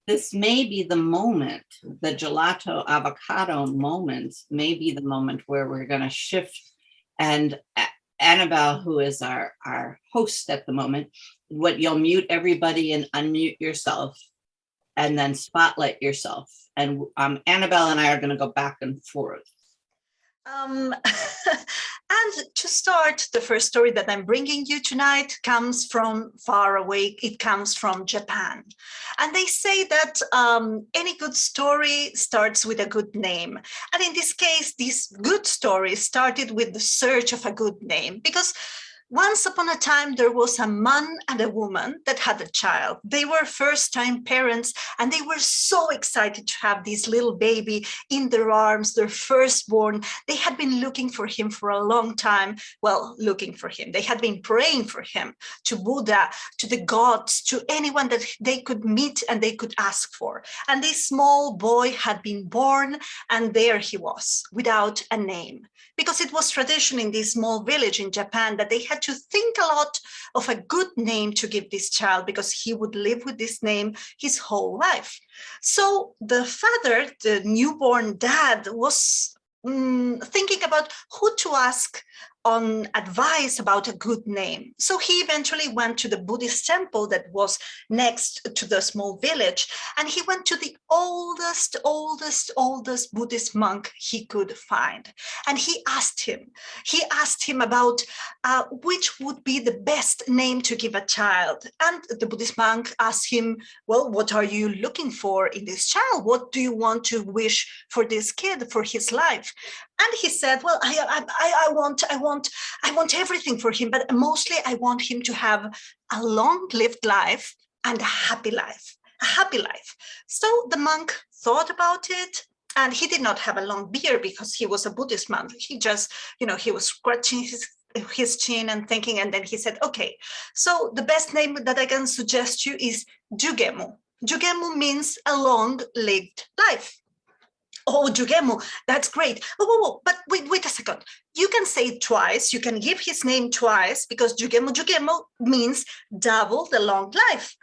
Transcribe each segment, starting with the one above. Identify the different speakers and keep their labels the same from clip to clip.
Speaker 1: this may be the moment, the gelato avocado moment may be the moment where we're going to shift. And Anabelle, who is our host at the moment, what you'll mute everybody and unmute yourself and then spotlight yourself. And Anabelle and I are going to go back and forth.
Speaker 2: And to start, the first story that I'm bringing you tonight comes from far away. It comes from Japan. And they say that any good story starts with a good name. And in this case, this good story started with the search of a good name, because once upon a time, there was a man and a woman that had a child. They were first-time parents, and they were so excited to have this little baby in their arms, their firstborn. They had been looking for him for a long time. Well, looking for him. They had been praying for him, to Buddha, to the gods, to anyone that they could meet and they could ask for. And this small boy had been born, and there he was, without a name. Because it was tradition in this small village in Japan that they had to think a lot of a good name to give this child, because he would live with this name his whole life. So the father, the newborn dad, was thinking about who to ask on advice about a good name. So he eventually went to the Buddhist temple that was next to the small village, and he went to the oldest Buddhist monk he could find. And he asked him about which would be the best name to give a child. And the Buddhist monk asked him, well, what are you looking for in this child? What do you want to wish for this kid, for his life? And he said, well, I want everything for him, but mostly I want him to have a long-lived life and a happy life. So the monk thought about it, and he did not have a long beard because he was a Buddhist monk. He just, he was scratching his chin and thinking, and then he said, okay, so the best name that I can suggest you is Jugemu. Jugemu means a long-lived life. Oh, Jugemu, that's great. Oh, but wait a second. You can say it twice. You can give his name twice, because Jugemu means double the long life.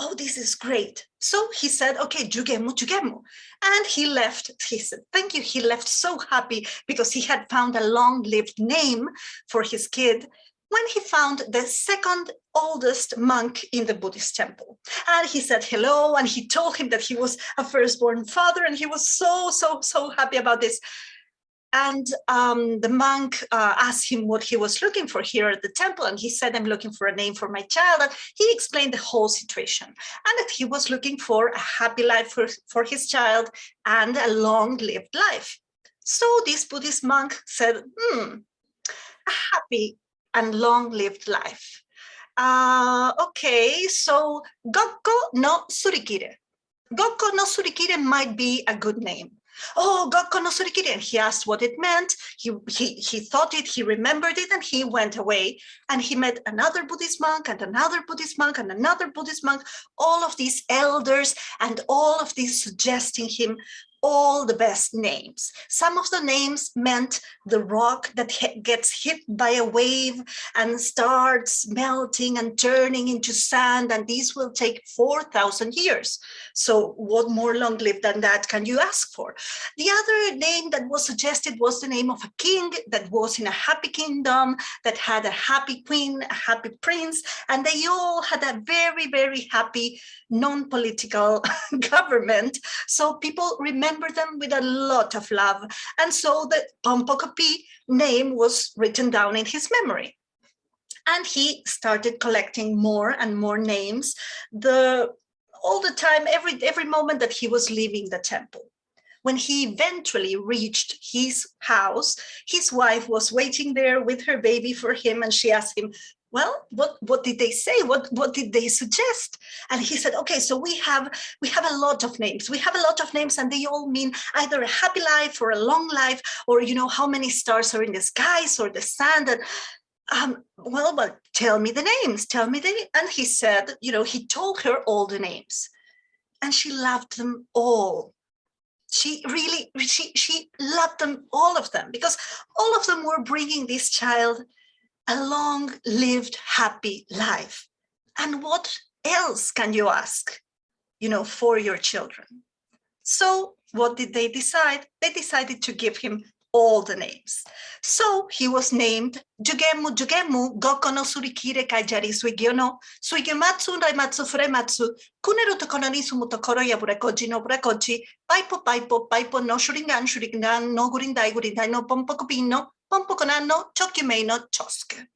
Speaker 2: Oh, this is great. So he said, okay, Jugemu. And he left. He said, thank you. He left so happy because he had found a long-lived name for his kid when he found the second oldest monk in the Buddhist temple. And he said hello, and he told him that he was a firstborn father, and he was so happy about this. And the monk asked him what he was looking for here at the temple, and he said, I'm looking for a name for my child. And he explained the whole situation, and that he was looking for a happy life for his child and a long-lived life. So this Buddhist monk said, a happy and long-lived life. Okay, so Gokko no Surikire. Gokko no Surikire might be a good name. Oh, Gokko no Surikire. And he asked what it meant. He thought it, he remembered it, and he went away. And he met another Buddhist monk and another Buddhist monk and another Buddhist monk, all of these elders and all of these suggesting him all the best names. Some of the names meant the rock that gets hit by a wave and starts melting and turning into sand, and these will take 4,000 years. So what more long-lived than that can you ask for? The other name that was suggested was the name of a king that was in a happy kingdom, that had a happy queen, a happy prince, and they all had a very happy non-political government. So people remember them with a lot of love. And so the Pompokopi name was written down in his memory. And he started collecting more and more names all the time, every moment that he was leaving the temple. When he eventually reached his house, his wife was waiting there with her baby for him, and she asked him, well, what did they say? What did they suggest? And he said, okay, so we have a lot of names. We have a lot of names, and they all mean either a happy life or a long life, or how many stars are in the skies or the sand. And well, tell me the names. Tell me And he said, he told her all the names, and she loved them all. She loved them, all of them, because all of them were bringing this child a long-lived, happy life. And what else can you ask? for your children. So what did they decide? They decided to give him all the names. So he was named Jugemu Jugemu Goko no Surikire Kaijari Suigyono Suigematsu Raimatsu Furematsu Kunero Tokono ni Sumutokoro Yaburekoji no Burekoji Paipo Paipo Paipo no Shuringan Shuringan no Gurindai Gurindai no Pompokopino Pompokonano Chokyumei no Chosuke.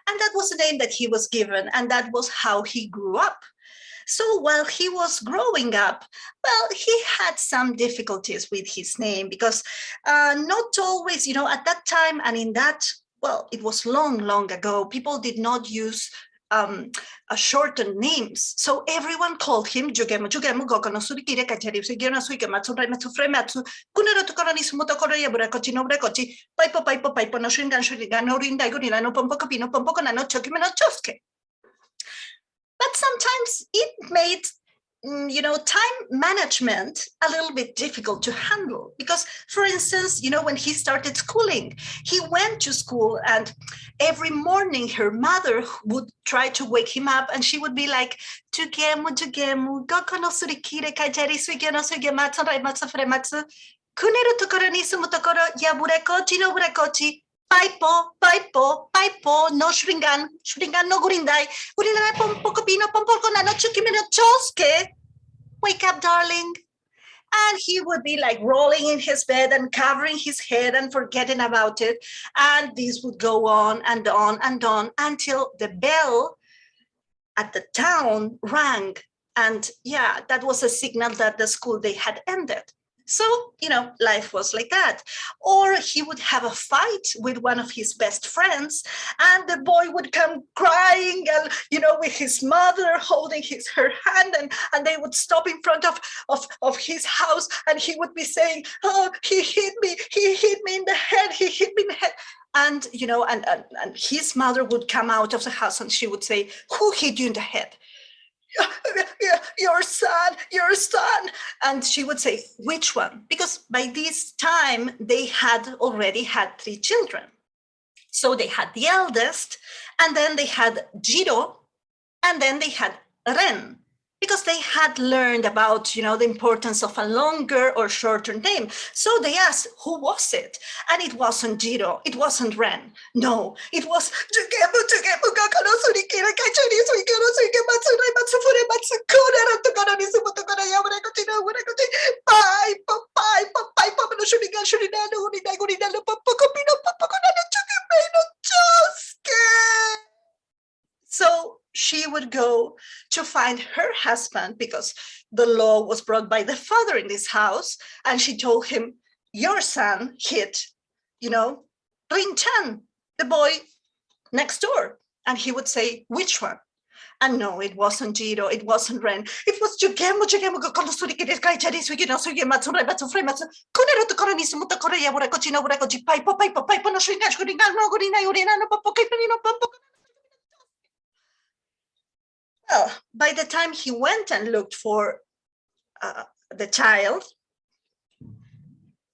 Speaker 2: And that was the name that he was given, and that was how he grew up. So while he was growing up, well, he had some difficulties with his name because not always, at that time and in that, well, it was long, long ago, people did not use shortened names. So everyone called him Jugemu, Jugemu, Gokono, Surikire, Kachari, Sugeno, Suikematsu, Raimatsu, Frematsu, Kunero, Tokoroni, Sumotokoro, Yaburekochi, no Brekochi, Paipo, Paipo, Paipo, no Shingan, Shurigan, no Rinda, Gurina, no Pompokopino, Pompokonano, Chokimeno, Chosuke. But sometimes it made, time management a little bit difficult to handle because, for instance, when he started schooling, he went to school and every morning her mother would try to wake him up and she would be like, Jugemu, Jugemu, Goko no Surikire, Kaijari, Suigeno, Suigematsu, Raimatsu, Furematsu, Kunero Tokoro ni Sumotokoro, Yaburekochi, no Burekochi, Paipo, Paipo, Paipo, no Shuringan, Shuringan no Gurindai, Gurindai Pompokopino, Pompokonano, Chukimino Chosuke. Wake up, darling. And he would be like rolling in his bed and covering his head and forgetting about it. And this would go on and on and on until the bell at the town rang. And yeah, that was a signal that the school day had ended. So, life was like that. Or he would have a fight with one of his best friends and the boy would come crying and, with his mother holding her hand and they would stop in front of his house and he would be saying, oh, he hit me in the head, he hit me in the head. And, and his mother would come out of the house and she would say, who hit you in the head? Your son. And she would say, which one? Because by this time, they had already had 3 children. So they had the eldest, and then they had Jiro, and then they had Ren. Because they had learned about, the importance of a longer or shorter name. So they asked, who was it? And it wasn't Jiro, it wasn't Ren. No, it was Jugemu, Jugemu, Gakano, Surikira, Kachari, Suikero, Suikematsu, Raimatsu, Furematsu, Kunero, Tokoro, Nisumotokoro, Yaburekochi, no Burekochi, Paipo, Paipo, Paipo, no Shurigan, Shuridan, Urinai, Guridan, Popokopino, Popokonano, Chukimei, no Chosuke. So she would go to find her husband because the law was brought by the father in this house. And she told him, your son hit, Rin-chan, the boy next door. And he would say, which one? And no, it wasn't Jiro, it wasn't Ren. It was Jugemu, Jugemu, Gokono Surikire, Kaichari, Suigeno, Suigematsu, Raimatsu, Frematsu, Kunero Tokoro ni Sumotokoro, Yaburekochi, no Burekochi, Paipo, Paipo, Paipo, no Shuringan, Shuringan, no Gurinai, Urina, no Popokipino, Popokipino. Well, by the time he went and looked for the child,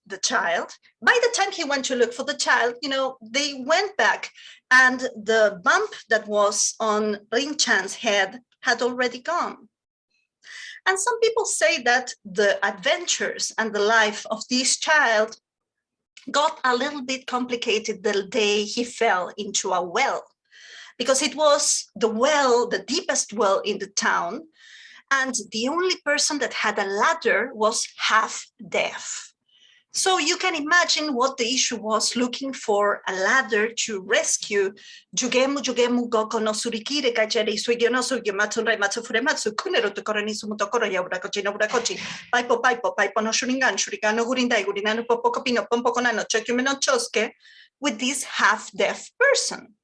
Speaker 2: by the time he went to look for the child, they went back and the bump that was on Rin-chan's head had already gone. And some people say that the adventures and the life of this child got a little bit complicated the day he fell into a well. Because it was the deepest well in the town, and the only person that had a ladder was half deaf. So you can imagine what the issue was, looking for a ladder to rescue Jugemu, Jugemu, Goko no Surikire, Kachari, Suigeno, Suigematsu, Raimatsu, Furematsu, Kunero Tokoro ni Sumotokoro, Yaburekochi, no Burekochi, Paipo, Paipo, Paipo no Shuringan, Shurigan no Gurindai, Gurina no Popokopino, Pompokonano, Chokyume no Chosuke, with this half-deaf person.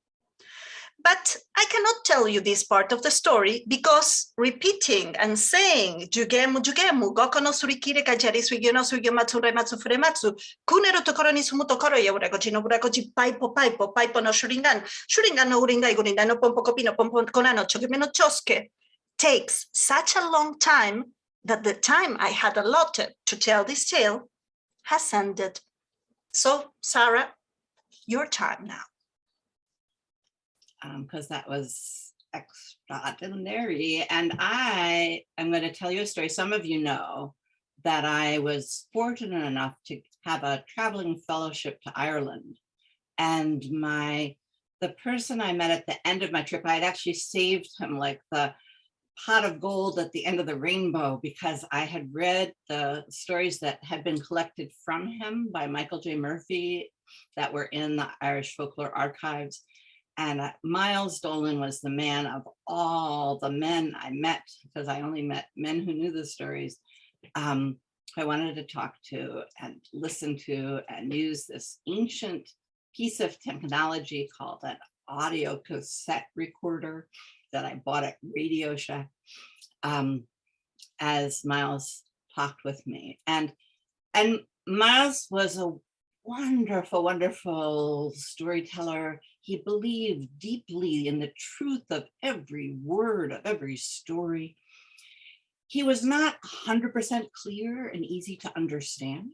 Speaker 2: But I cannot tell you this part of the story because repeating and saying Jugemu, Jugemu, Goko no Surikire, Kajari, Suigeno, Suigematsu, Raimatsu, Furematsu, Kunero Tokoro ni Sumotokoro, Yaburekochi, no Burekochi, Paipo, Paipo, Paipo no Shuringan, Shuringan no Uringai, Gurinda no Pompokopino, Pompokonano, Chokyume no Chosuke takes such a long time that the time I had allotted to tell this tale has ended. So, Sara, your time now.
Speaker 1: Because that was extraordinary. And I am going to tell you a story. Some of you know that I was fortunate enough to have a traveling fellowship to Ireland. And the person I met at the end of my trip, I had actually saved him like the pot of gold at the end of the rainbow, because I had read the stories that had been collected from him by Michael J. Murphy that were in the Irish Folklore Archives. And Miles Dolan was the man of all the men I met, because I only met men who knew the stories. I wanted to talk to and listen to and use this ancient piece of technology called an audio cassette recorder that I bought at Radio Shack, as Miles talked with me. And Miles was a wonderful, wonderful storyteller. He believed deeply in the truth of every word of every story. He was not 100% clear and easy to understand.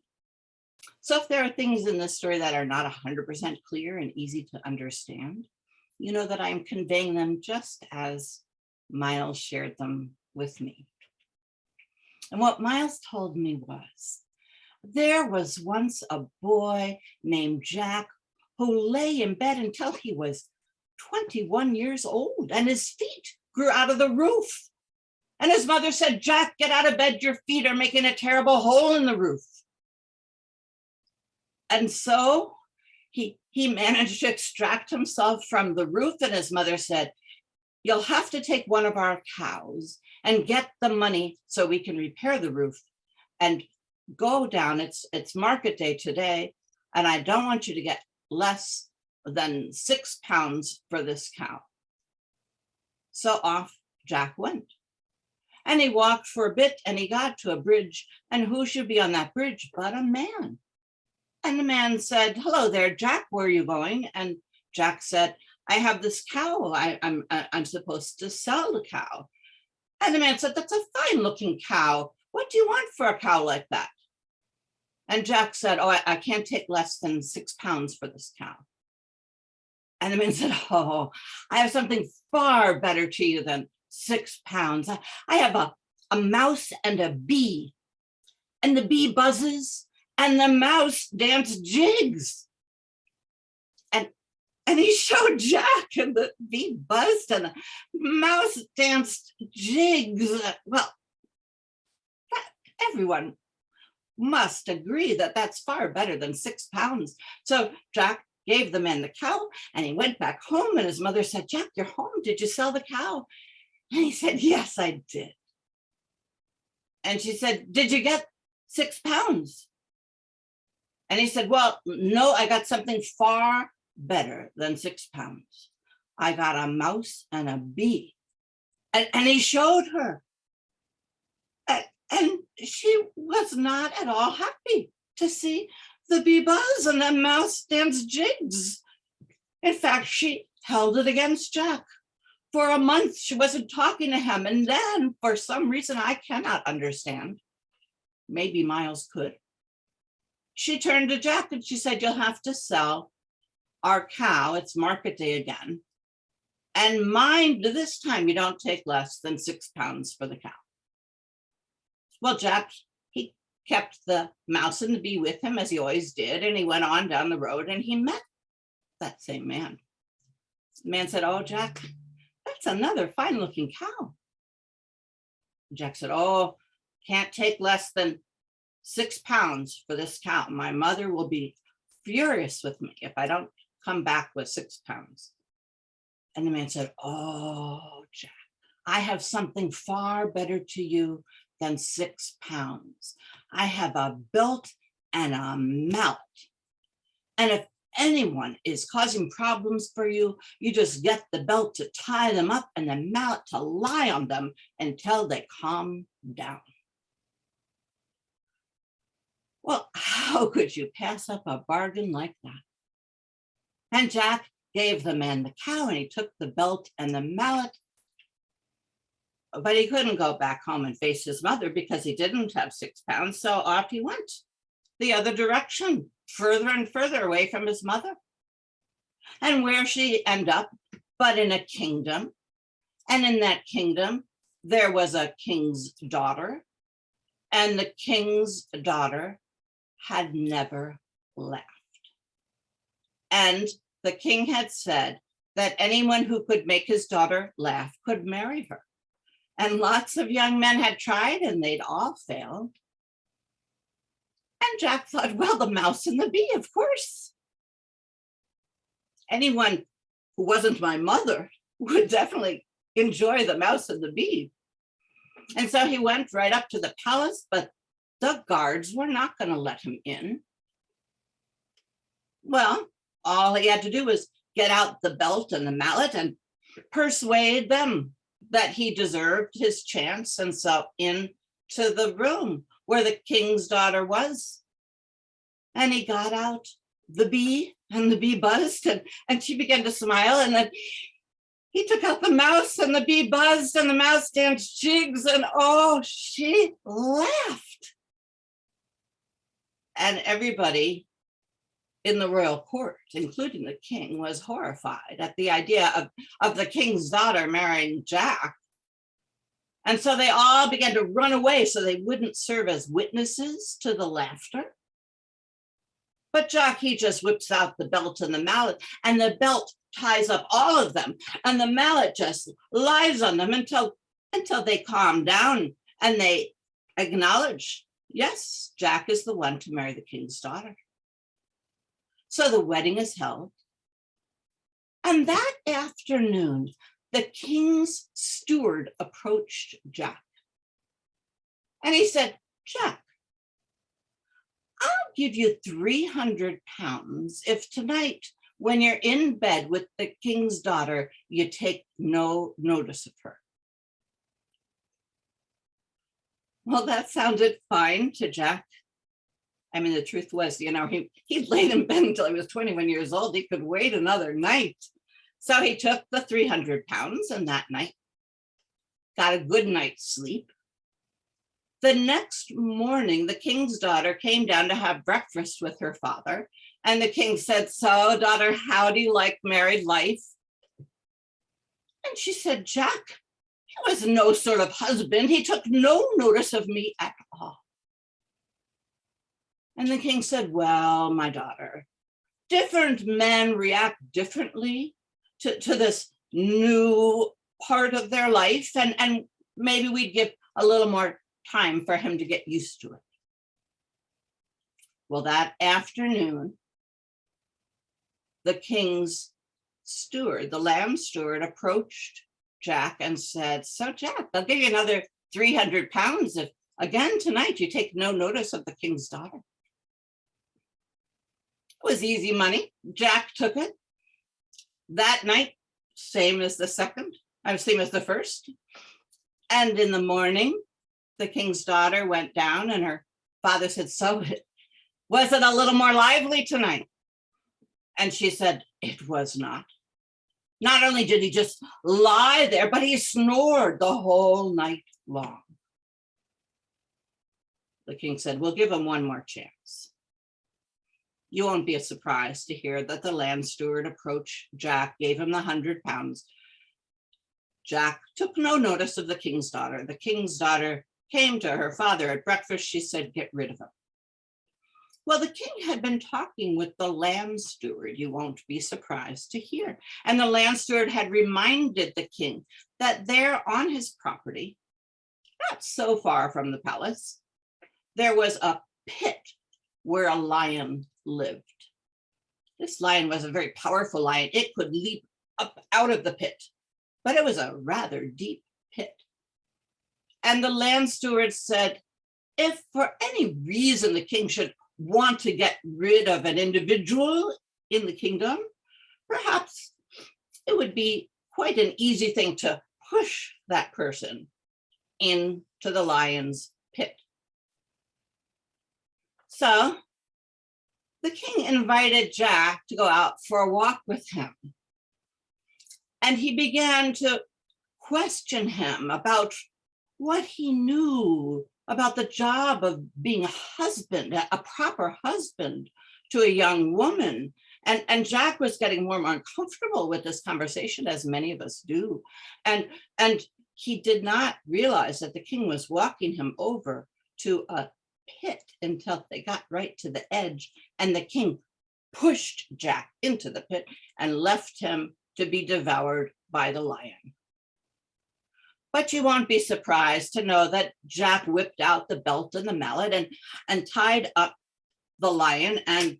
Speaker 1: So if there are things in this story that are not 100% clear and easy to understand, you know that I'm conveying them just as Miles shared them with me. And what Miles told me was, there was once a boy named Jack who lay in bed until he was 21 years old, and his feet grew out of the roof. And his mother said, "Jack, get out of bed, your feet are making a terrible hole in the roof." And so he managed to extract himself from the roof, and his mother said, "You'll have to take one of our cows and get the money so we can repair the roof, and go down. It's market day today, and I don't want you to get less than 6 pounds for this cow." So off Jack went. And he walked for a bit, and he got to a bridge, and who should be on that bridge but a man. And the man said, "Hello there, Jack, where are you going?" And Jack said, "I have this cow. I'm supposed to sell the cow." And the man said, "That's a fine looking cow. What do you want for a cow like that?" And Jack said, "Oh, I can't take less than 6 pounds for this cow." And the man said, "Oh, I have something far better to you than 6 pounds. I have a mouse and a bee, and the bee buzzes and the mouse dance jigs." And he showed Jack, and the bee buzzed and the mouse danced jigs. Well, everyone must agree that that's far better than 6 pounds. So Jack gave the man the cow, and he went back home, and his mother said, "Jack, you're home. Did you sell the cow?" And he said, "Yes, I did." And she said, "Did you get 6 pounds?" And he said, "Well, no, I got something far better than 6 pounds. I got a mouse and a bee." And he showed her. And she was not at all happy to see the bee buzz and the mouse dance jigs. In fact, she held it against Jack. For a month, she wasn't talking to him. And then, for some reason I cannot understand, maybe Miles could, she turned to Jack and she said, "You'll have to sell our cow. It's market day again. And mind, this time you don't take less than 6 pounds for the cow." Well, Jack, he kept the mouse and the bee with him, as he always did. And he went on down the road, and he met that same man. The man said, "Oh, Jack, that's another fine looking cow." Jack said, "Oh, can't take less than 6 pounds for this cow. My mother will be furious with me if I don't come back with 6 pounds. And the man said, "Oh, Jack, I have something far better to you than 6 pounds. I have a belt and a mallet. And if anyone is causing problems for you, you just get the belt to tie them up and the mallet to lie on them until they calm down." Well, how could you pass up a bargain like that? And Jack gave the man the cow, and he took the belt and the mallet, but he couldn't go back home and face his mother because he didn't have 6 pounds. So off he went the other direction, further and further away from his mother. And where she end up but in a kingdom And in that kingdom, there was a king's daughter, and the king's daughter had never laughed. And the king had said that anyone who could make his daughter laugh could marry her. And lots of young men had tried and they'd all failed. And Jack thought, well, the mouse and the bee, of course. Anyone who wasn't my mother would definitely enjoy the mouse and the bee. And so he went right up to the palace, but the guards were not going to let him in. Well, all he had to do was get out the belt and the mallet and persuade them that he deserved his chance. And so into the room where the king's daughter was. And he got out the bee, and the bee buzzed, and she began to smile. And then he took out the mouse, and the bee buzzed, and the mouse danced jigs, and oh, she laughed. And everybody in the royal court, including the king, was horrified at the idea of the king's daughter marrying Jack. And so they all began to run away so they wouldn't serve as witnesses to the laughter. But Jack, he just whips out the belt and the mallet, and the belt ties up all of them, and the mallet just lies on them until they calm down and they acknowledge, yes, Jack is the one to marry the king's daughter. So the wedding is held. And that afternoon, the king's steward approached Jack. And he said, Jack, I'll give you 300 pounds if tonight, when you're in bed with the king's daughter, you take no notice of her. Well, that sounded fine to Jack. I mean, the truth was, he laid in bed until he was 21 years old. He could wait another night. So he took the 300 pounds, and that night got a good night's sleep. The next morning, the king's daughter came down to have breakfast with her father. And the king said, so, daughter, how do you like married life? And she said, Jack, he was no sort of husband. He took no notice of me at all. And the king said, well, my daughter, different men react differently to this new part of their life. And maybe we'd give a little more time for him to get used to it. Well, that afternoon, the king's steward, the lamb steward, approached Jack and said, so Jack, I'll give you another 300 pounds if again tonight you take no notice of the king's daughter. It was easy money. Jack took it. That night, same as the first. And in the morning, the king's daughter went down, and her father said, so was it a little more lively tonight? And she said, it was not. Not only did he just lie there, but he snored the whole night long. The king said, we'll give him one more chance. You won't be surprised to hear that the land steward approached Jack, gave him the 100 pounds. Jack took no notice of the king's daughter. The king's daughter came to her father at breakfast. She said, get rid of him. Well, the king had been talking with the land steward, you won't be surprised to hear. And the land steward had reminded the king that there on his property, not so far from the palace, there was a pit where a lion lived. This lion was a very powerful lion. It could leap up out of the pit, but it was a rather deep pit. And the land steward said, if for any reason the king should want to get rid of an individual in the kingdom, perhaps it would be quite an easy thing to push that person into the lion's pit. So the king invited Jack to go out for a walk with him. And he began to question him about what he knew about the job of being a husband, a proper husband to a young woman, And Jack was getting more and more uncomfortable with this conversation, as many of us do. And he did not realize that the king was walking him over to a pit until they got right to the edge. And the king pushed Jack into the pit and left him to be devoured by the lion. But you won't be surprised to know that Jack whipped out the belt and the mallet and tied up the lion, and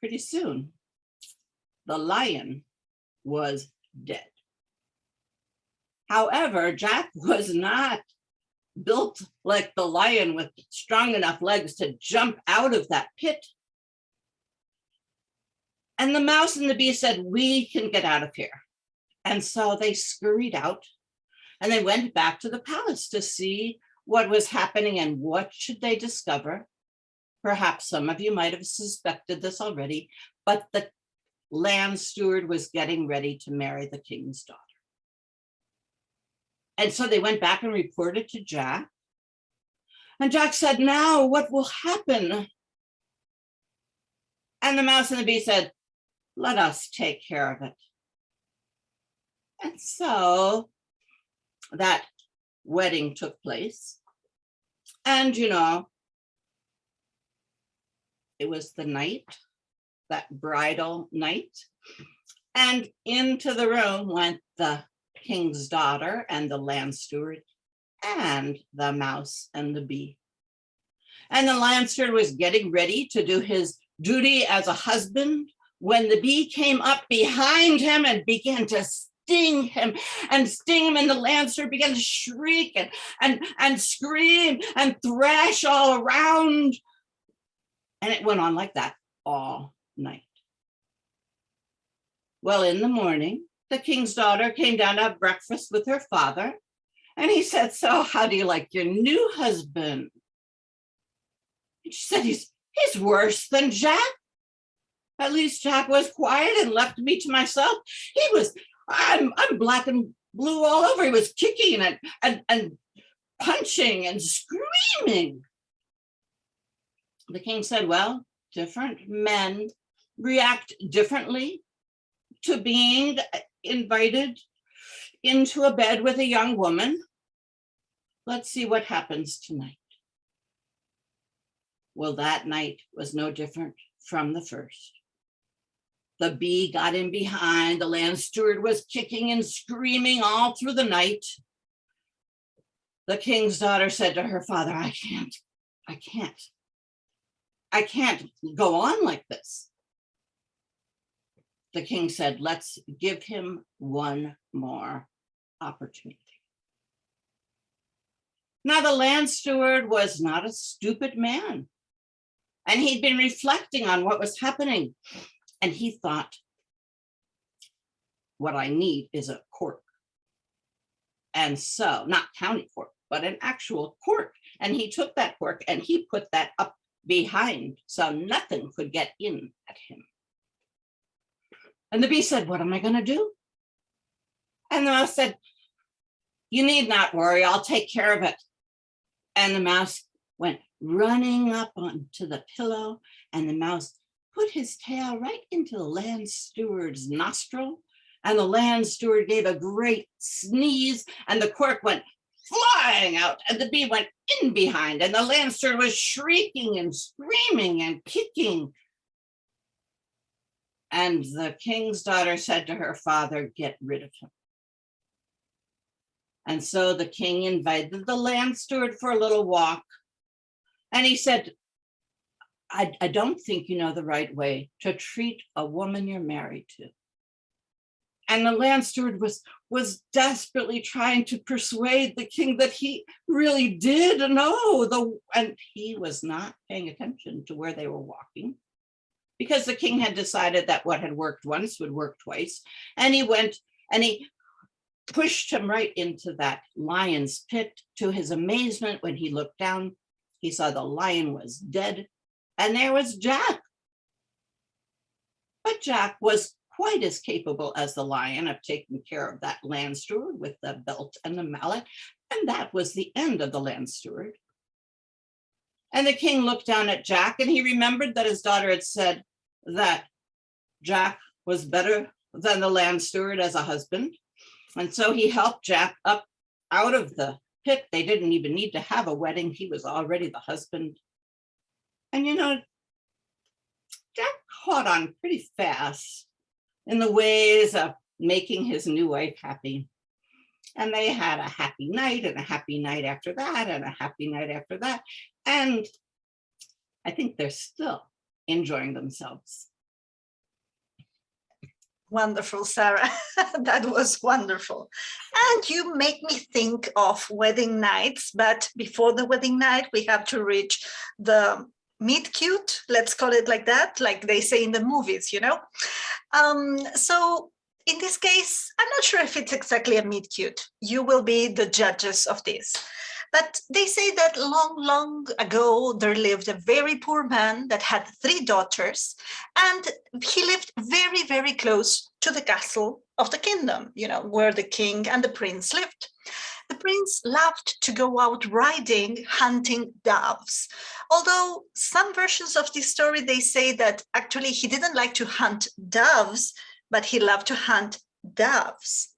Speaker 1: pretty soon the lion was dead. However, Jack was not built like the lion with strong enough legs to jump out of that pit. And the mouse and the bee said, we can get out of here. And so they scurried out and they went back to the palace to see what was happening and what should they discover. Perhaps some of you might have suspected this already, but the land steward was getting ready to marry the king's daughter. And so they went back and reported to Jack. And Jack said, now what will happen? And the mouse and the bee said, let us take care of it. And so that wedding took place. And, you know, it was the night, that bridal night. And into the room went the king's daughter and the land steward and the mouse and the bee. And the land steward was getting ready to do his duty as a husband when the bee came up behind him and began to sting him, and the land steward began to shriek and scream and thrash all around. And it went on like that all night. Well, in the morning, the king's daughter came down to have breakfast with her father. And he said, so how do you like your new husband? And she said, he's worse than Jack. At least Jack was quiet and left me to myself. I'm black and blue all over. He was kicking and punching and screaming. The king said, well, different men react differently to being invited into a bed with a young woman. Let's see what happens tonight. Well, that night was no different from the first. The bee got in behind. The land steward was kicking and screaming all through the night. The king's daughter said to her father, I can't go on like this. The king said, let's give him one more opportunity. Now, the land steward was not a stupid man, and he'd been reflecting on what was happening. And he thought, what I need is a cork. And so, not county cork, but an actual cork. And he took that cork and he put that up behind so nothing could get in at him. And the bee said, what am I going to do? And the mouse said, you need not worry, I'll take care of it. And the mouse went running up onto the pillow, and the mouse put his tail right into the land steward's nostril. And the land steward gave a great sneeze, and the cork went flying out, and the bee went in behind, and the land steward was shrieking and screaming and kicking. And the king's daughter said to her father, get rid of him. And so the king invited the land steward for a little walk. And he said, I don't think you know the right way to treat a woman you're married to. And the land steward was desperately trying to persuade the king that he really did know, and he was not paying attention to where they were walking, because the king had decided that what had worked once would work twice. And he went and he pushed him right into that lion's pit. To his amazement, when he looked down, he saw the lion was dead, and there was Jack. But Jack was quite as capable as the lion of taking care of that land steward with the belt and the mallet, and that was the end of the land steward. And the king looked down at Jack, and he remembered that his daughter had said that Jack was better than the land steward as a husband. And so he helped Jack up out of the pit. They didn't even need to have a wedding. He was already the husband. And Jack caught on pretty fast in the ways of making his new wife happy. And they had a happy night and a happy night after that and a happy night after that. And I think they're still enjoying themselves.
Speaker 2: Wonderful, Sarah. That was wonderful. And you make me think of wedding nights, but before the wedding night, we have to reach the meet cute, let's call it like that, like they say in the movies, So in this case, I'm not sure if it's exactly a meet cute. You will be the judges of this. But they say that long, long ago, there lived a very poor man that had 3 daughters, and he lived very, very close to the castle of the kingdom, where the king and the prince lived. The prince loved to go out riding, hunting doves. Although some versions of this story, they say that actually he didn't like to hunt doves, but he loved to hunt doves.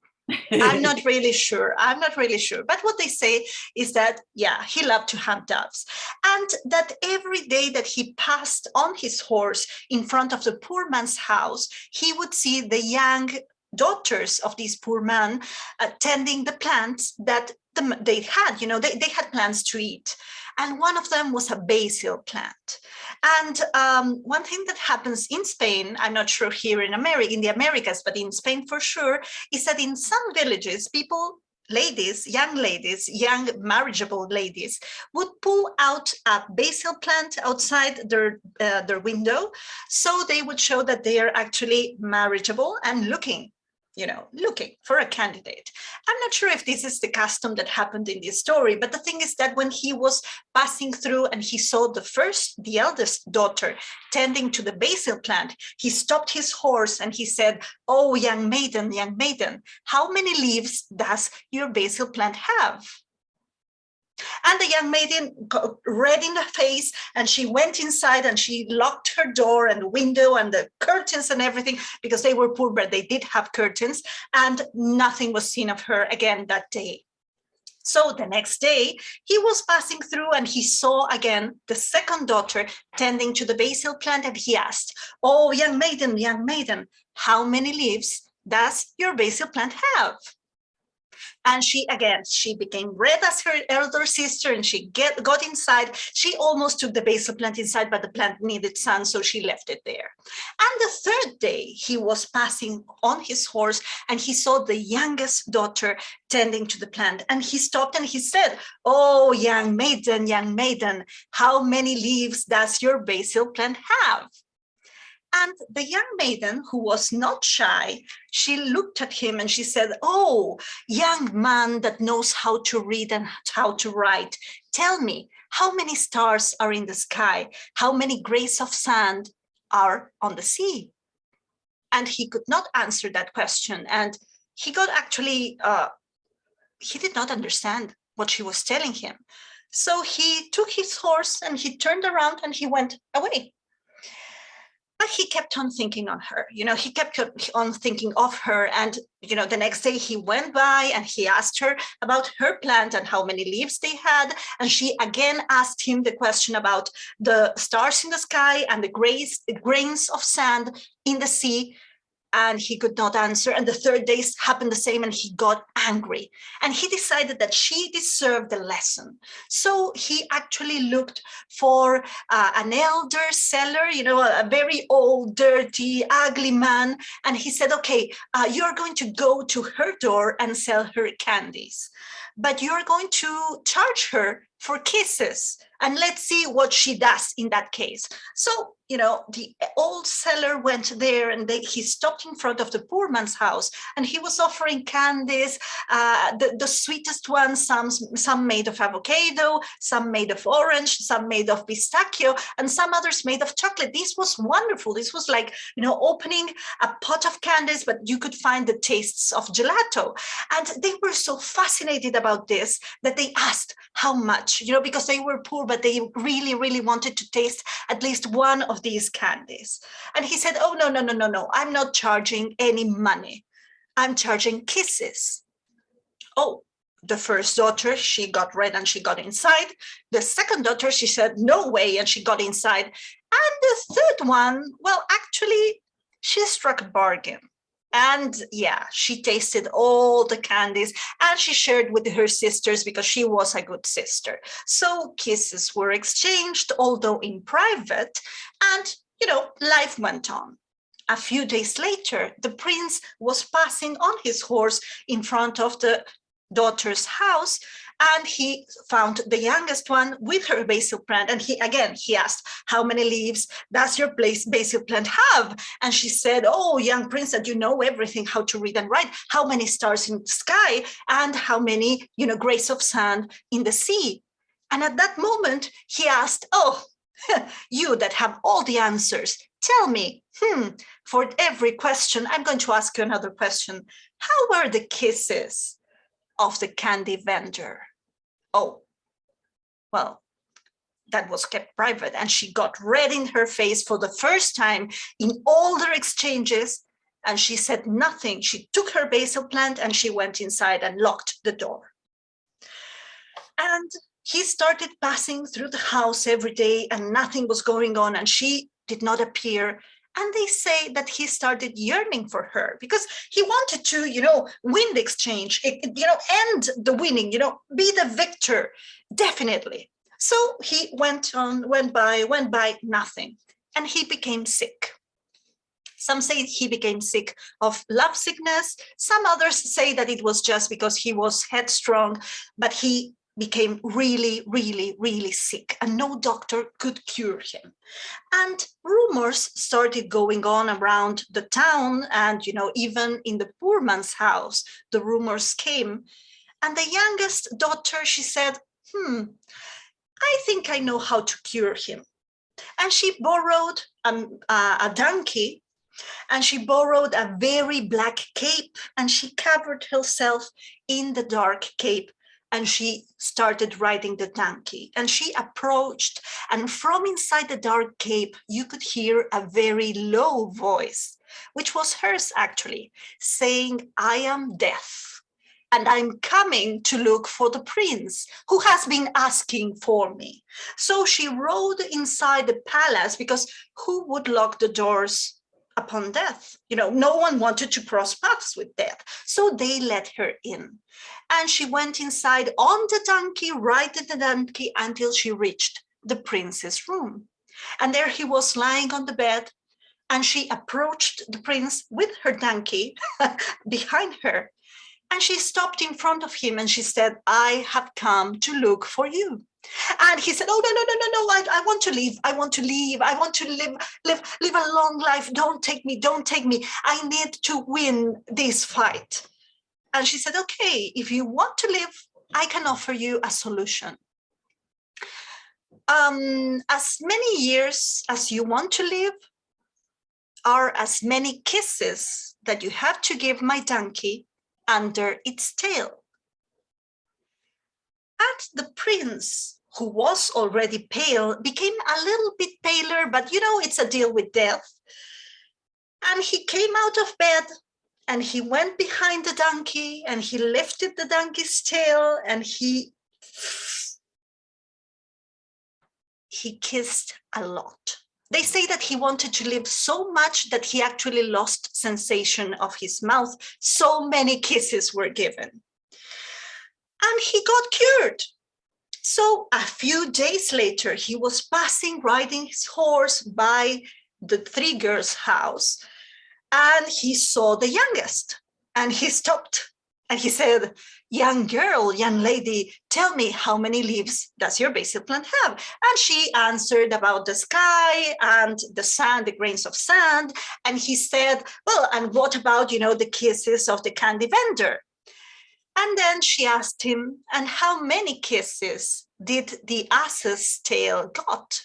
Speaker 2: I'm not really sure. But what they say is that, yeah, he loved to hunt doves. And that every day that he passed on his horse in front of the poor man's house, he would see the young daughters of this poor man tending the plants that they had. They had plants to eat. And one of them was a basil plant. And one thing that happens in Spain, I'm not sure here in the Americas, but in Spain for sure, is that in some villages, young marriageable ladies would pull out a basil plant outside their window. So they would show that they are actually marriageable and looking for a candidate. I'm not sure if this is the custom that happened in this story, but the thing is that when he was passing through and he saw the eldest daughter tending to the basil plant, he stopped his horse and he said, "Oh, young maiden, how many leaves does your basil plant have?" And the young maiden got red in the face, and she went inside and she locked her door and the window and the curtains and everything, because they were poor, but they did have curtains, and nothing was seen of her again that day. So the next day, he was passing through and he saw again the second daughter tending to the basil plant, and he asked, "Oh, young maiden, how many leaves does your basil plant have?" And she became red as her elder sister, and she got inside. She almost took the basil plant inside, but the plant needed sun, so she left it there. And the third day, he was passing on his horse, and he saw the youngest daughter tending to the plant. And he stopped and he said, "Oh, young maiden, how many leaves does your basil plant have?" And the young maiden, who was not shy, she looked at him and she said, "Oh, young man that knows how to read and how to write, tell me, how many stars are in the sky? How many grains of sand are on the sea?" And he could not answer that question. And he got he did not understand what she was telling him. So he took his horse and he turned around and he went away. But he kept on thinking on her, he kept on thinking of her. And, the next day he went by and he asked her about her plant and how many leaves they had. And she again asked him the question about the stars in the sky and the grains of sand in the sea. And he could not answer. And the third day happened the same, and he got angry. And he decided that she deserved a lesson. So he actually looked for an elder seller, a very old, dirty, ugly man. And he said, "Okay, you're going to go to her door and sell her candies. But you're going to charge her for kisses. And let's see what she does in that case." So, the old seller went there, and he stopped in front of the poor man's house, and he was offering candies, the sweetest ones, some made of avocado, some made of orange, some made of pistachio, and some others made of chocolate. This was wonderful. This was like, opening a pot of candies, but you could find the tastes of gelato. And they were so fascinated about this that they asked how much, you know, because they were poor, but they really, really wanted to taste at least one of these candies. And he said, oh, no, no, no, no, no, I'm not charging any money. I'm charging kisses. Oh, the first daughter, she got red and she got inside. The second daughter, she said, no way, and she got inside. And the third one, well, actually, she struck a bargain. And yeah, she tasted all the candies and she shared with her sisters because she was a good sister. So kisses were exchanged, although in private, and, you know, life went on. A few days later, the prince was passing on his horse in front of the daughter's house, and he found the youngest one with her basil plant. And he asked, how many leaves does your basil plant have? And she said, oh, young prince, that you know everything, how to read and write, how many stars in the sky, and how many, you know, grains of sand in the sea. And at that moment, he asked, oh, you that have all the answers, tell me, for every question, I'm going to ask you another question. How were the kisses of the candy vendor? Oh, well, that was kept private, and she got red in her face for the first time in all their exchanges, and she said nothing. She took her basil plant and she went inside and locked the door. And he started passing through the house every day and nothing was going on, and she did not appear. And they say that he started yearning for her because he wanted to, you know, win the exchange, you know, end the winning, you know, be the victor, definitely. So he went by, nothing. And he became sick. Some say he became sick of love sickness. Some others say that it was just because he was headstrong, but he became really, really, really sick and no doctor could cure him. And rumors started going on around the town, and, you know, even in the poor man's house, the rumors came. And the youngest daughter, she said, I think I know how to cure him. And she borrowed a donkey, and she borrowed a very black cape, and she covered herself in the dark cape, and she started riding the donkey. And she approached, and from inside the dark cape, you could hear a very low voice, which was hers actually, saying, I am death, and I'm coming to look for the prince who has been asking for me. So she rode inside the palace, because who would lock the doors upon death? You know, no one wanted to cross paths with death. So they let her in. And she went inside on the donkey, riding the donkey until she reached the prince's room. And there he was lying on the bed, and she approached the prince with her donkey behind her. And she stopped in front of him and she said, I have come to look for you. And he said, oh, no, no, no, no, no, I want to leave. I want to leave. I want to live a long life. Don't take me. Don't take me. I need to win this fight. And she said, okay, if you want to live, I can offer you a solution. As many years as you want to live are as many kisses that you have to give my donkey under its tail. And the prince, who was already pale, became a little bit paler, but you know, it's a deal with death. And he came out of bed and he went behind the donkey and he lifted the donkey's tail and he kissed a lot. They say that he wanted to live so much that he actually lost sensation of his mouth. So many kisses were given. And he got cured. So a few days later, he was passing, riding his horse by the three girls' house, and he saw the youngest, and he stopped and he said, young girl, young lady, tell me, how many leaves does your basil plant have? And she answered about the sky and the sand, the grains of sand. And he said, well, and what about, you know, the kisses of the candy vendor? And then she asked him, and how many kisses did the ass's tail got?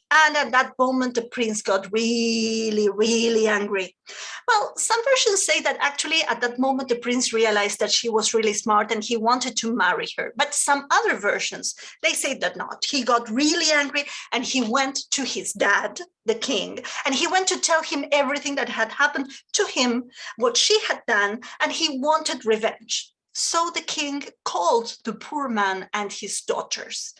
Speaker 2: And at that moment, the prince got really, really angry. Well, some versions say that actually at that moment the prince realized that she was really smart and he wanted to marry her. But some other versions, they say that not. He got really angry and he went to his dad, the king, and he went to tell him everything that had happened to him, what she had done, and he wanted revenge. So the king called the poor man and his daughters.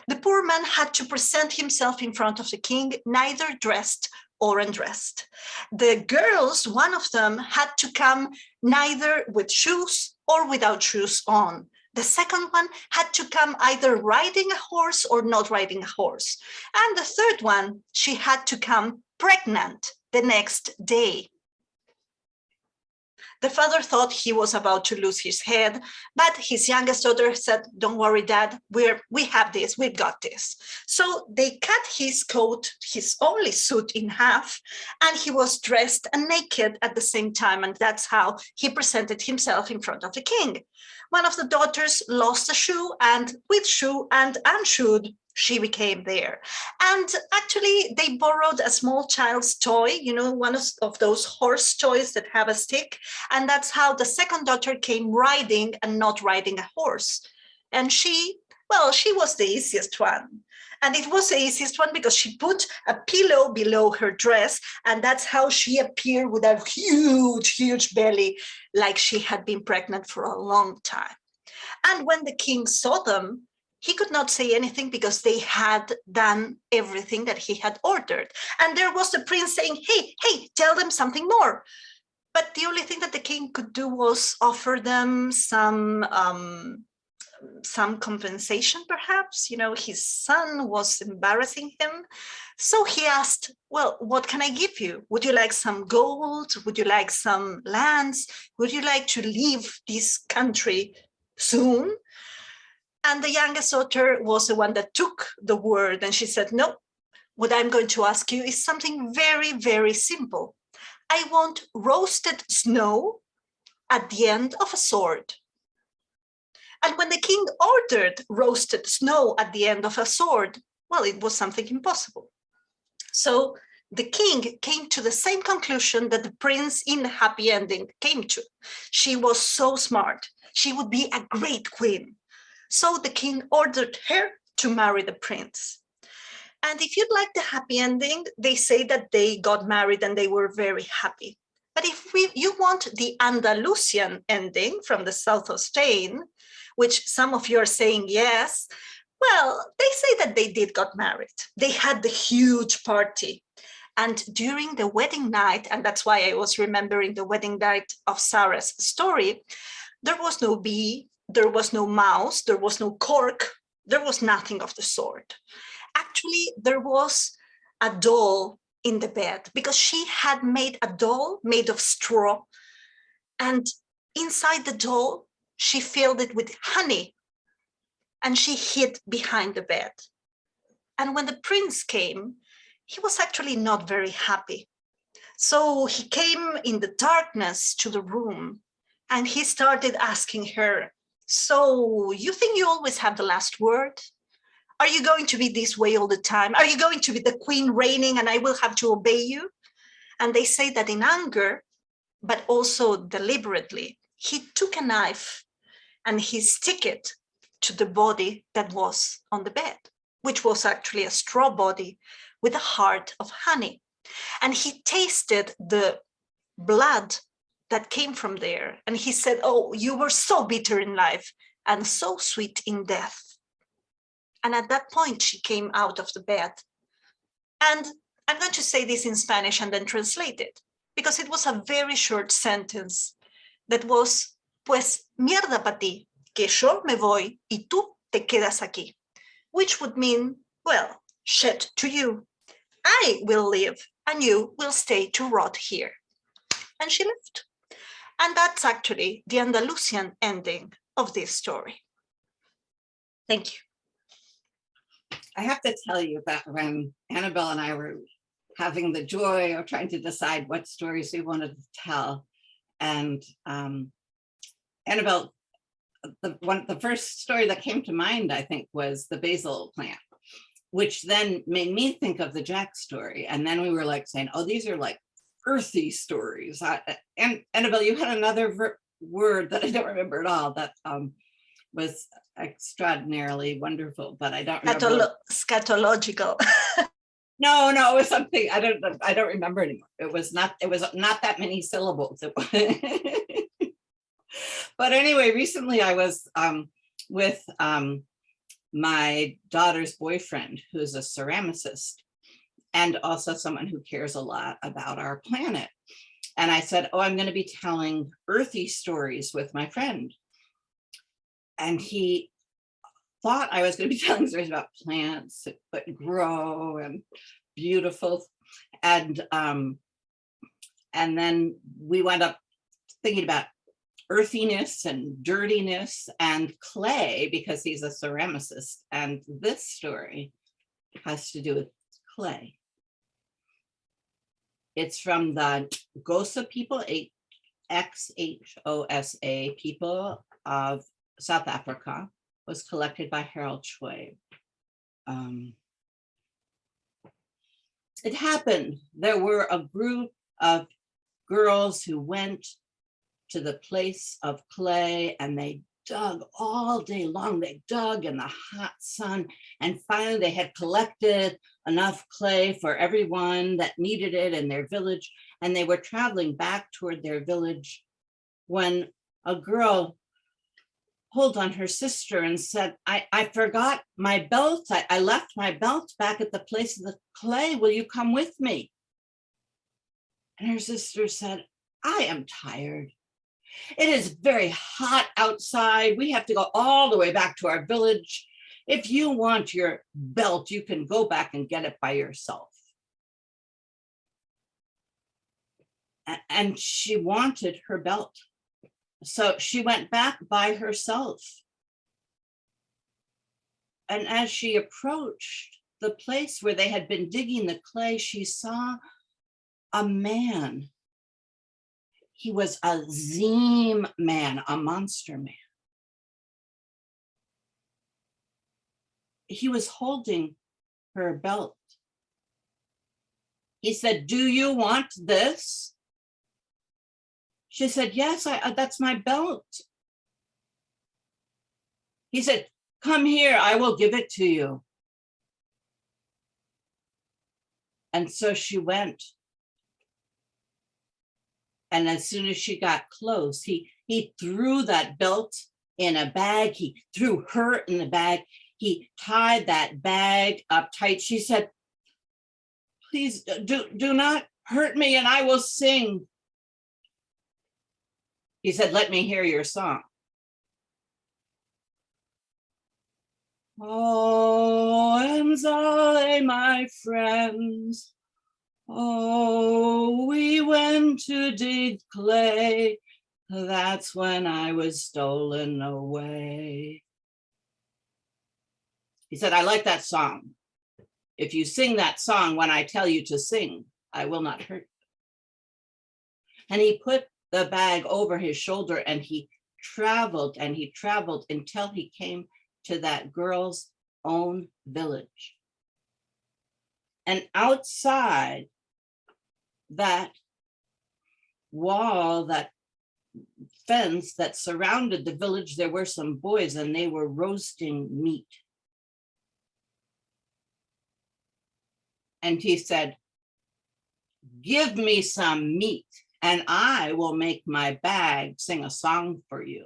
Speaker 2: The poor man had to present himself in front of the king, neither dressed or undressed. The girls, one of them, had to come neither with shoes or without shoes on. The second one had to come either riding a horse or not riding a horse. And the third one, she had to come pregnant the next day. The father thought he was about to lose his head, but his youngest daughter said, "Don't worry, Dad, we have this, we've got this." So they cut his coat, his only suit, in half, and he was dressed and naked at the same time, and that's how he presented himself in front of the king. One of the daughters lost a shoe, and with shoe and unshoed, she became there. And actually, they borrowed a small child's toy, one of those horse toys that have a stick. And that's how the second daughter came riding and not riding a horse. And she was the easiest one. And it was the easiest one because she put a pillow below her dress. And that's how she appeared with a huge, huge belly, like she had been pregnant for a long time. And when the king saw them, he could not say anything because they had done everything that he had ordered. And there was the prince saying, hey, tell them something more. But the only thing that the king could do was offer them some compensation, perhaps. His son was embarrassing him. So he asked, "Well, what can I give you? Would you like some gold? Would you like some lands? Would you like to leave this country soon?" And the youngest daughter was the one that took the word, and she said, "No, what I'm going to ask you is something very, very simple. I want roasted snow at the end of a sword." And when the king ordered roasted snow at the end of a sword, well, it was something impossible. So the king came to the same conclusion that the prince in the happy ending came to. She was so smart. She would be a great queen. So the king ordered her to marry the prince. And if you'd like the happy ending, they say that they got married and they were very happy. But if you want the Andalusian ending from the south of Spain, which some of you are saying yes, well, they say that they did got married. They had the huge party. And during the wedding night, and that's why I was remembering the wedding night of Sara's story, there was no bee, there was no mouse, there was no cork, there was nothing of the sort. Actually, there was a doll in the bed because she had made a doll made of straw. And inside the doll, she filled it with honey and she hid behind the bed. And when the prince came, he was actually not very happy. So he came in the darkness to the room and he started asking her, "So you think you always have the last word? Are you going to be this way all the time? Are you going to be the queen reigning and I will have to obey you?" And they say that in anger, but also deliberately, he took a knife and he stick it to the body that was on the bed, which was actually a straw body with a heart of honey. And he tasted the blood that came from there. And he said, "Oh, you were so bitter in life and so sweet in death." And at that point, she came out of the bed. And I'm going to say this in Spanish and then translate it, because it was a very short sentence that was, "Pues mierda pa ti, que yo me voy y tú te quedas aquí," which would mean, well, shit to you. I will live and you will stay to rot here. And she left. And that's actually the Andalusian ending of this story. Thank you.
Speaker 1: I have to tell you that when Anabelle and I were having the joy of trying to decide what stories we wanted to tell, and Anabelle, the first story that came to mind, I think, was the basil plant, which then made me think of the Jack story. And then we were like saying, "Oh, these are like earthy stories. And Annabelle, you had another word that I don't remember at all that was extraordinarily wonderful, but I don't remember.
Speaker 2: Scatological.
Speaker 1: No, it was something I don't remember anymore. It was not that many syllables. But anyway, recently I was with my daughter's boyfriend, who's a ceramicist and also someone who cares a lot about our planet. And I said, oh, I'm going to be telling earthy stories with my friend. And he thought I was going to be telling stories about plants that grow and beautiful. And then we wound up thinking about earthiness and dirtiness and clay, because he's a ceramicist. And this story has to do with clay. It's from the Xhosa people, Xhosa people of South Africa. Was collected by Harold Choi. It happened, there were a group of girls who went to the place of clay and they dug all day long. They dug in the hot sun, and finally they had collected enough clay for everyone that needed it in their village. And they were traveling back toward their village when a girl pulled on her sister and said, I forgot my belt. I left my belt back at the place of the clay. Will you come with me? And her sister said, I am tired. It is very hot outside. We have to go all the way back to our village. If you want your belt, you can go back and get it by yourself. And she wanted her belt. So she went back by herself. And as she approached the place where they had been digging the clay, she saw a man. He was a Zim man, a monster man. He was holding her belt. He said, do you want this? She said, yes, that's my belt. He said, come here, I will give it to you. And so she went. And as soon as she got close, he threw that belt in a bag. He threw her in the bag. He tied that bag up tight. She said, please do not hurt me and I will sing. He said, let me hear your song. Oh, Emzale, my friends. Oh, we went to dig clay. That's when I was stolen away. He said, I like that song. If you sing that song when I tell you to sing, I will not hurt you. And he put the bag over his shoulder and he traveled until he came to that girl's own village. And outside that wall, that fence that surrounded the village, there were some boys and they were roasting meat. And he said, give me some meat and I will make my bag sing a song for you.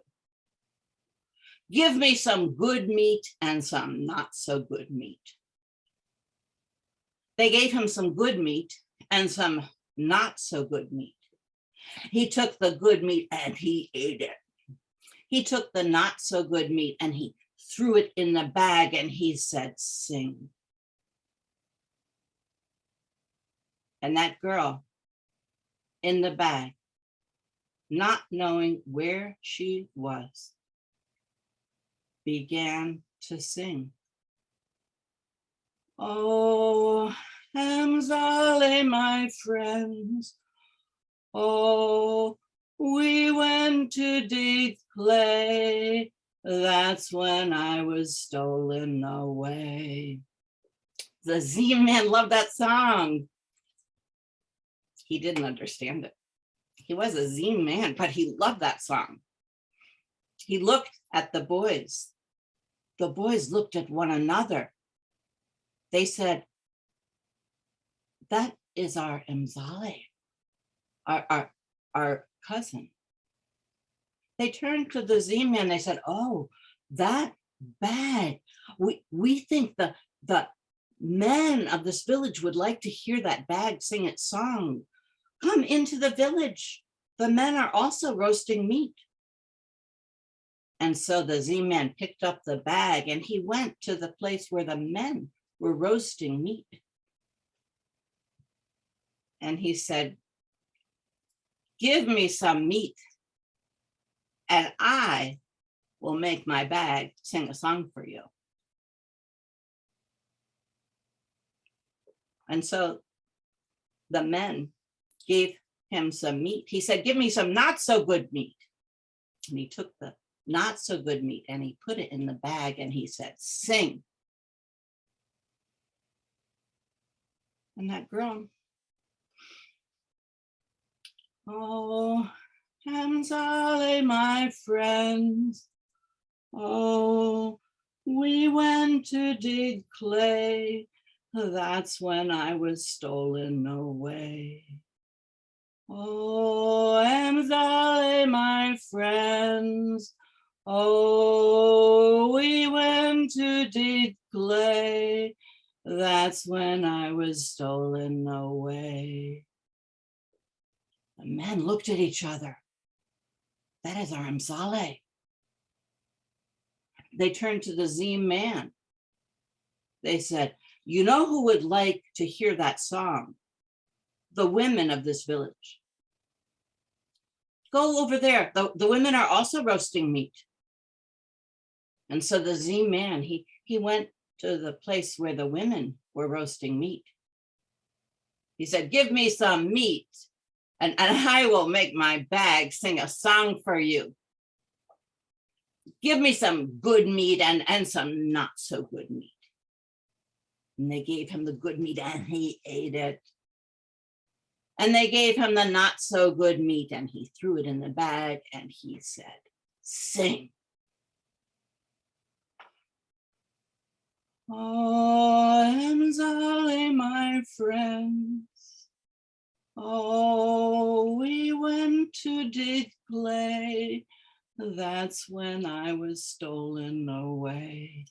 Speaker 1: Give me some good meat and some not so good meat. They gave him some good meat and some not so good meat. He took the good meat and he ate it. He took the not so good meat and he threw it in the bag and he said, sing. And that girl in the bag, not knowing where she was, began to sing. Oh, Emzale, my friends. Oh, we went to dig clay. That's when I was stolen away. The Z-Man loved that song. he didn't understand it. He was a zine man, but he loved that song. He looked at the boys. The boys looked at one another. They said, that is our Mzale, our cousin. They turned to the Z-Man. They said, oh, that bag. We think the men of this village would like to hear that bag sing its song. Come into the village. The men are also roasting meat. And so the Z-Man picked up the bag and he went to the place where the men were roasting meat. And he said, give me some meat and I will make my bag sing a song for you. And so the men gave him some meat. He said, give me some not so good meat. And he took the not so good meat and he put it in the bag and he said, sing. And that girl, oh, Hamzale, my friends, oh, we went to dig clay. That's when I was stolen away. Oh, Hamzale, my friends, oh, we went to dig clay. That's when I was stolen away. The men looked at each other. That is our Mzale. They turned to the Z-Man. They said, you know who would like to hear that song? The women of this village. Go over there. The women are also roasting meat. And so the Z-Man, he went to the place where the women were roasting meat. He said, give me some meat and I will make my bag sing a song for you. Give me some good meat and some not so good meat. And they gave him the good meat and he ate it. And they gave him the not so good meat and he threw it in the bag and he said, sing. Oh, Hamzale, my friends. Oh, we went to dig clay. That's when I was stolen away.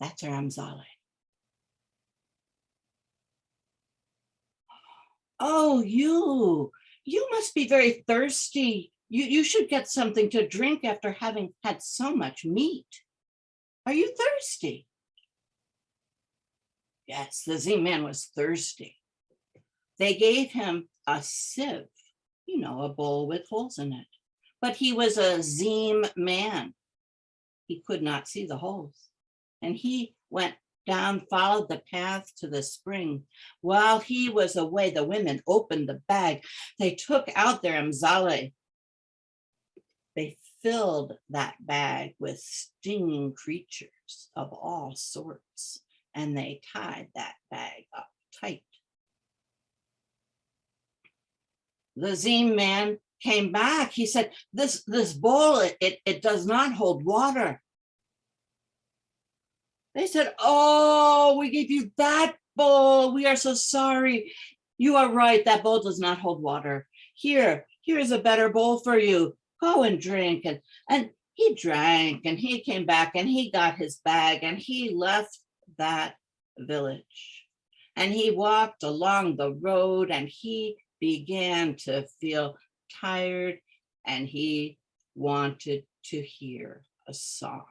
Speaker 1: That's our Hamzale. Oh, you must be very thirsty. You should get something to drink after having had so much meat. Are you thirsty? Yes, the Z-Man was thirsty. They gave him a sieve, you know, a bowl with holes in it. But he was a Z-Man. He could not see the holes. And he went down, followed the path to the spring. While he was away, the women opened the bag. They took out their Mzale. They filled that bag with stinging creatures of all sorts, and they tied that bag up tight. The Z-Man came back. He said, this bowl, it does not hold water. They said, oh, we gave you that bowl. We are so sorry. You are right. That bowl does not hold water. Here is a better bowl for you. Go and drink. And he drank and he came back and he got his bag and he left that village. And he walked along the road and he began to feel tired and he wanted to hear a song.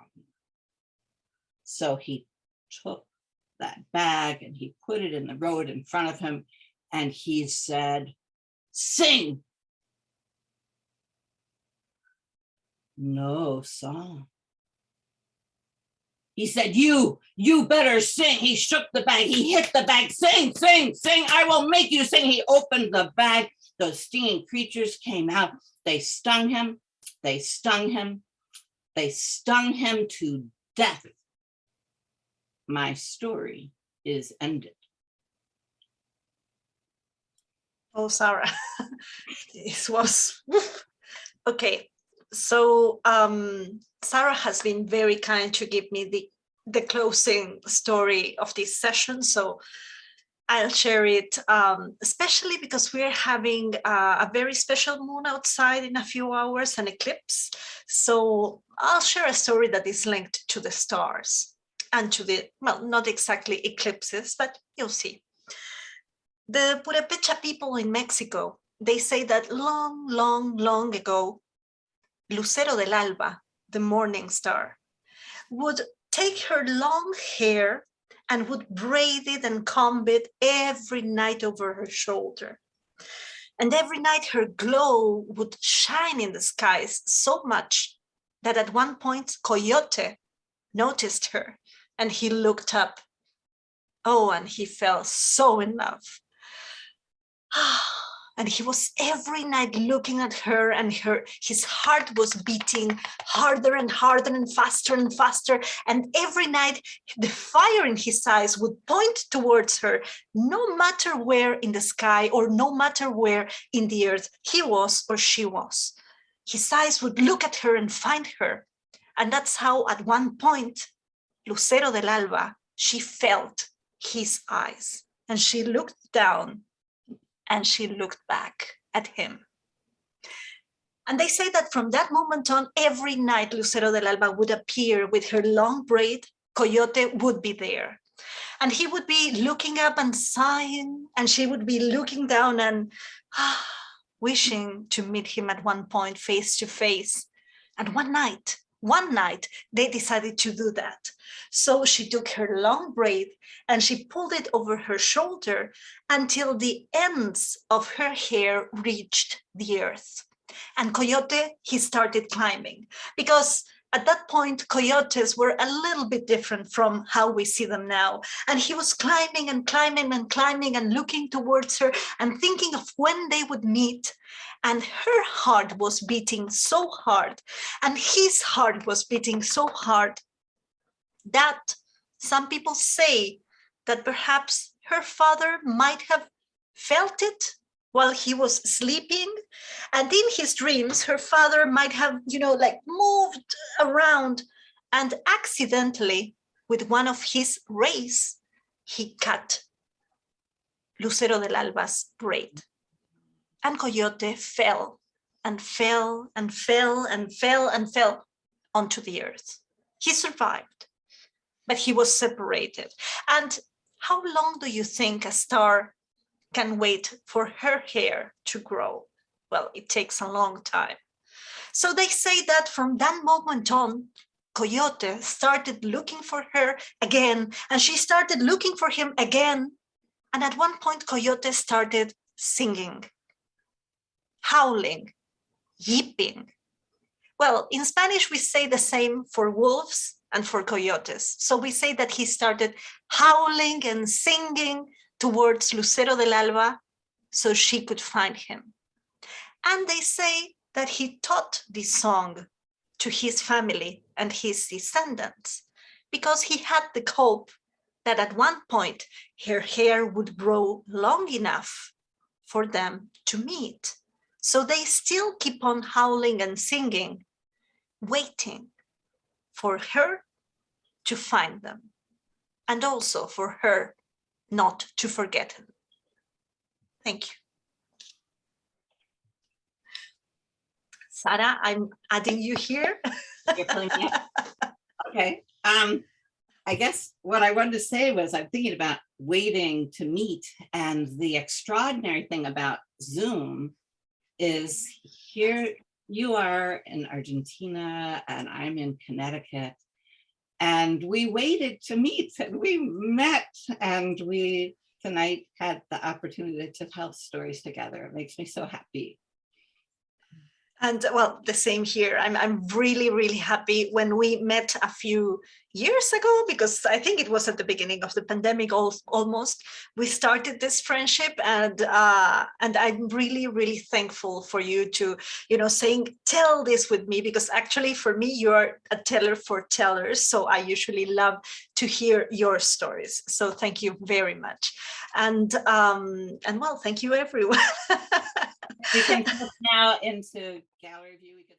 Speaker 1: So he took that bag and he put it in the road in front of him and he said, sing. No song. He said, you better sing. He shook the bag. He hit the bag. Sing, sing, sing. I will make you sing. He opened the bag. Those stinging creatures came out. They stung him. They stung him. They stung him to death. My story is ended.
Speaker 2: Oh, Sarah, this was okay. So Sarah has been very kind to give me the closing story of this session. So I'll share it, especially because we're having a very special moon outside in a few hours, an eclipse. So I'll share a story that is linked to the stars and to the, well, not exactly eclipses, but you'll see. The Purepecha people in Mexico, they say that long, long, long ago, Lucero del Alba, the morning star, would take her long hair and would braid it and comb it every night over her shoulder. And every night her glow would shine in the skies so much that at one point Coyote noticed her and he looked up. Oh, and he fell so in love. And he was every night looking at her, and his heart was beating harder and harder and faster. And every night the fire in his eyes would point towards her, no matter where in the sky or no matter where in the earth he was or she was. His eyes would look at her and find her. And that's how at one point, Lucero del Alba, she felt his eyes and she looked down and she looked back at him. And they say that from that moment on, every night Lucero del Alba would appear with her long braid. Coyote would be there. And he would be looking up and sighing, and she would be looking down and wishing to meet him at one point face to face. And one night, they decided to do that. So she took her long braid and she pulled it over her shoulder until the ends of her hair reached the earth. And Coyote, he started climbing, because at that point, coyotes were a little bit different from how we see them now. And he was climbing and climbing and climbing and looking towards her and thinking of when they would meet. And her heart was beating so hard, and his heart was beating so hard, that some people say that perhaps her father might have felt it while he was sleeping. And in his dreams, her father might have, like moved around, and accidentally, with one of his rays, he cut Lucero del Alba's braid. And Coyote fell and fell and fell and fell and fell onto the earth. He survived, but he was separated. And how long do you think a star can wait for her hair to grow? Well, it takes a long time. So they say that from that moment on, Coyote started looking for her again, and she started looking for him again. And at one point, Coyote started singing, howling, yipping. Well, in Spanish, we say the same for wolves and for coyotes. So we say that he started howling and singing towards Lucero del Alba so she could find him. And they say that he taught this song to his family and his descendants, because he had the hope that at one point her hair would grow long enough for them to meet. So they still keep on howling and singing, waiting for her to find them, and also for her not to forget him. Thank you. Sara, I'm adding you here.
Speaker 1: You're pulling me up. Okay. I guess what I wanted to say was I'm thinking about waiting to meet, and the extraordinary thing about Zoom is here you are in Argentina and I'm in Connecticut, and we waited to meet and we met, and we tonight had the opportunity to tell stories together. It makes me so happy.
Speaker 2: And well, the same here. I'm really, really happy when we met a few years ago, because I think it was at the beginning of the pandemic almost. We started this friendship, and I'm really, really thankful for you to, saying tell this with me, because actually for me you're a teller for tellers. So I usually love to hear your stories. So thank you very much. And well, thank you everyone.
Speaker 1: We can go now into gallery view. We could